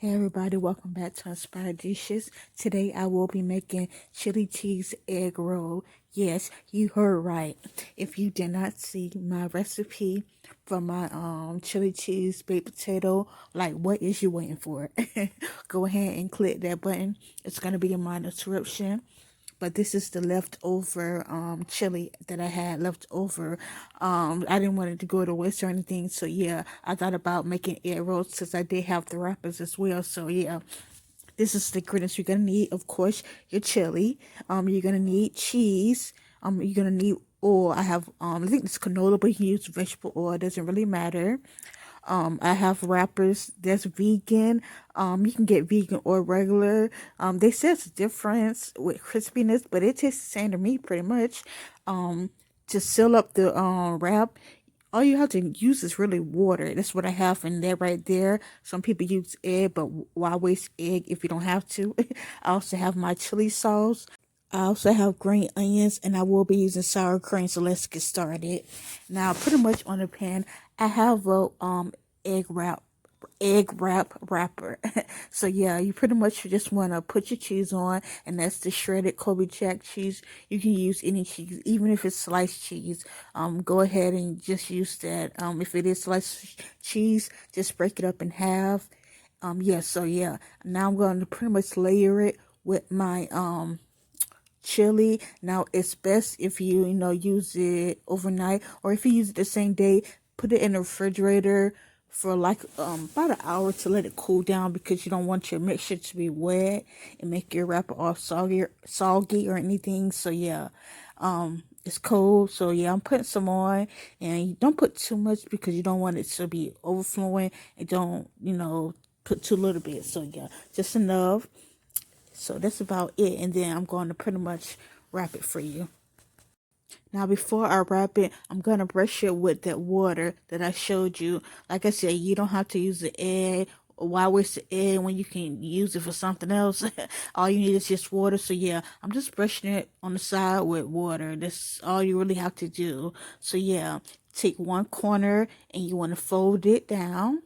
Hey everybody, welcome back to Inspired Dishes. Today I will be making chili cheese egg roll. Yes, you heard right. If you did not see my recipe for my chili cheese baked potato, like what is you waiting for? Go ahead and click that button. It's gonna be in my description. But this is the leftover chili that I had left over. I didn't want it to go to waste or anything, so yeah, I thought about making egg rolls since I did have the wrappers as well. So yeah, this is the ingredients you're gonna need. Of course, your chili. You're gonna need cheese. You're gonna need oil. I have I think it's canola, but you can use vegetable oil. It doesn't really matter. I have wrappers that's vegan. You can get vegan or regular. They say it's a difference with crispiness, but it tastes the same to me pretty much. To seal up the wrap, all you have to use is really water. That's what I have in there right there. Some people use egg, but why waste egg if you don't have to? I also have my chili sauce. I also have green onions, and I will be using sour cream. So let's get started. Now, pretty much on the pan, I have a egg wrap wrapper. So yeah, you pretty much just want to put your cheese on, and that's the shredded Colby Jack cheese. You can use any cheese, even if it's sliced cheese. Go ahead and just use that. If it is sliced cheese, just break it up in half. Yeah, so yeah, now I'm going to pretty much layer it with my chili. Now it's best if you use it overnight, or if you use it the same day, put it in the refrigerator for like about an hour to let it cool down, because you don't want your mixture to be wet and make your wrapper all soggy or anything. So yeah, it's cold, so yeah, I'm putting some on, and you don't put too much because you don't want it to be overflowing, and don't put too little bit. So yeah, just enough. So that's about it. And then I'm going to pretty much wrap it for you. Now, before I wrap it, I'm going to brush it with that water that I showed you. Like I said, you don't have to use the egg. Why waste the egg when you can use it for something else? All you need is just water. So yeah, I'm just brushing it on the side with water. That's all you really have to do. So yeah, take one corner and you want to fold it down.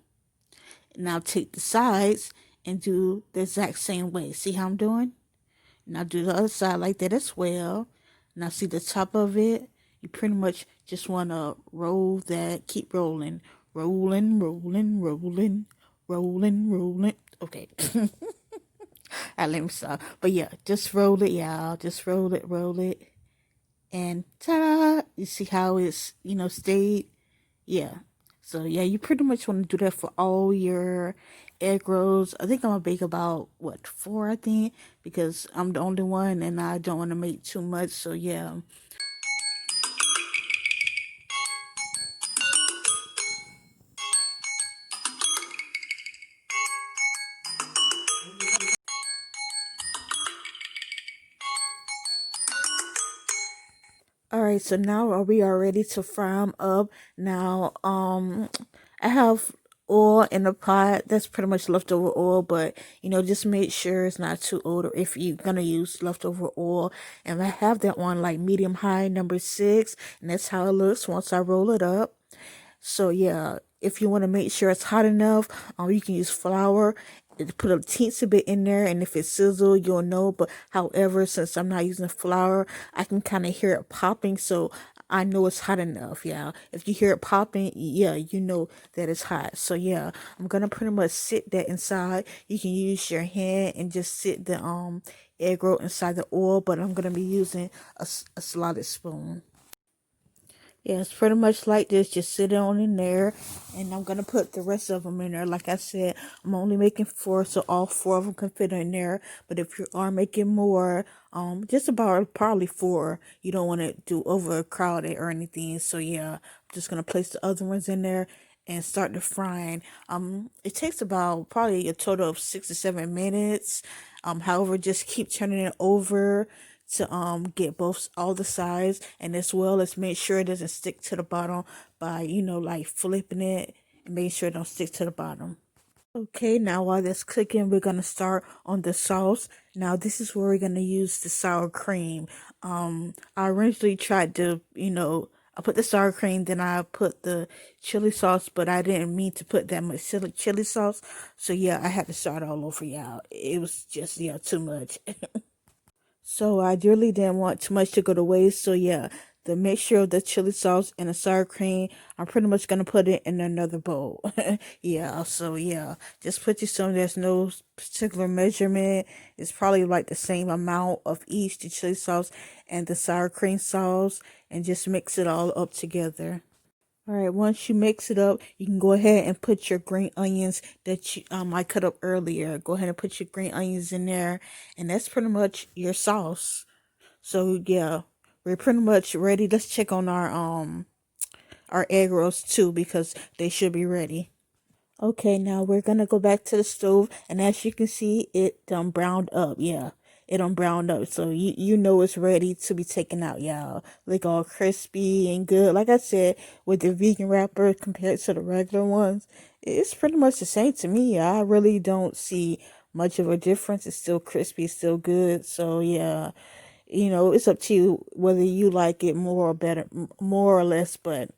Now take the sides and do the exact same way. See how I'm doing? Now do the other side like that as well. Now see the top of it? You pretty much just want to roll that. Keep rolling. Rolling, rolling, rolling, rolling, rolling. Okay. Let me stop. But yeah, just roll it, y'all. Just roll it, roll it. And ta-da! You see how it's stayed? Yeah. So yeah, you pretty much want to do that for all your egg rolls. I think I'm gonna bake about what, four, I think, because I'm the only one and I don't want to make too much. So yeah. All right, so now we are ready to fry them up. Now, I have oil in the pot. That's pretty much leftover oil, but just make sure it's not too old, or if you're gonna use leftover oil. And I have that one like medium high, number 6, and that's how it looks once I roll it up. So yeah, if you want to make sure it's hot enough, you can use flour. Put a teensy bit in there, and if it sizzle, you'll know. But however, since I'm not using flour, I can kind of hear it popping, so I know it's hot enough. Yeah, if you hear it popping, yeah, you know that it's hot. So yeah, I'm gonna pretty much sit that inside. You can use your hand and just sit the egg roll inside the oil, but I'm gonna be using a slotted spoon. Yeah, it's pretty much like this. Just sit it on in there, and I'm gonna put the rest of them in there. Like I said, I'm only making 4, so all 4 of them can fit in there. But if you are making more, just about probably 4. You don't want to do overcrowded or anything. So yeah, I'm just gonna place the other ones in there and start the frying. It takes about probably a total of 6 to 7 minutes. However, just keep turning it over to get both all the sides, and as well as make sure it doesn't stick to the bottom by like flipping it and making sure it don't stick to the bottom. Okay, now while that's cooking, we're gonna start on the sauce. Now this is where we're gonna use the sour cream. I originally tried to I put the sour cream, then I put the chili sauce, but I didn't mean to put that much chili sauce. So yeah, I had to start all over, y'all. It was just, yeah, too much. So I really didn't want too much to go to waste. So yeah, the mixture of the chili sauce and the sour cream, I'm pretty much gonna put it in another bowl. Yeah, so yeah, just put you some. There's no particular measurement. It's probably like the same amount of each, the chili sauce and the sour cream sauce, and just mix it all up together. All right, once you mix it up, you can go ahead and put your green onions that I cut up earlier. Go ahead and put your green onions in there, and that's pretty much your sauce. So yeah, we're pretty much ready. Let's check on our egg rolls too because they should be ready. Okay, now we're gonna go back to the stove, and as you can see, it browned up. Yeah, it browned up, so you know it's ready to be taken out, y'all. Look all crispy and good. Like I said, with the vegan wrapper compared to the regular ones, it's pretty much the same to me. I really don't see much of a difference. It's still crispy, still good. So yeah, it's up to you whether you like it more or better, more or less, but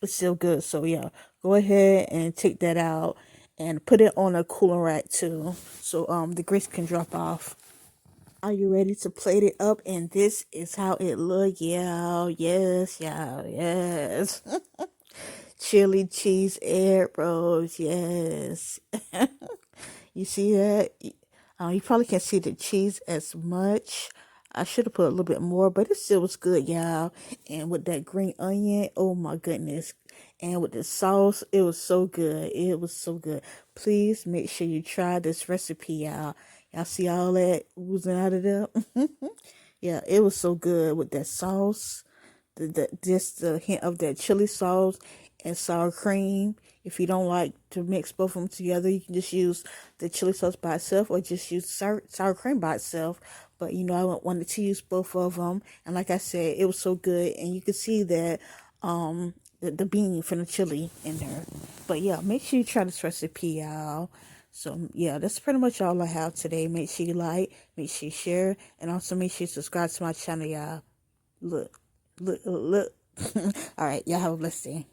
it's still good. So yeah, go ahead and take that out and put it on a cooling rack too, so the grease can drop off. Are you ready to plate it up? And this is how it look, yeah. Yes, yeah, yes. Chili cheese egg rolls, yes. You see that? You probably can't see the cheese as much. I should have put a little bit more, but it still was good, y'all. And with that green onion, oh my goodness. And with the sauce, it was so good. It was so good. Please make sure you try this recipe, y'all. Y'all see all that oozing out of there? Yeah, it was so good with that sauce, just the hint of that chili sauce and sour cream. If you don't like to mix both of them together, you can just use the chili sauce by itself or just use sour cream by itself. But I wanted to use both of them, and like I said, it was so good, and you could see that the bean from the chili in there. But yeah, make sure you try this recipe, y'all. So yeah, that's pretty much all I have today. Make sure you like, make sure you share, and also make sure you subscribe to my channel, y'all. Look, look. All right, y'all have a blessed day.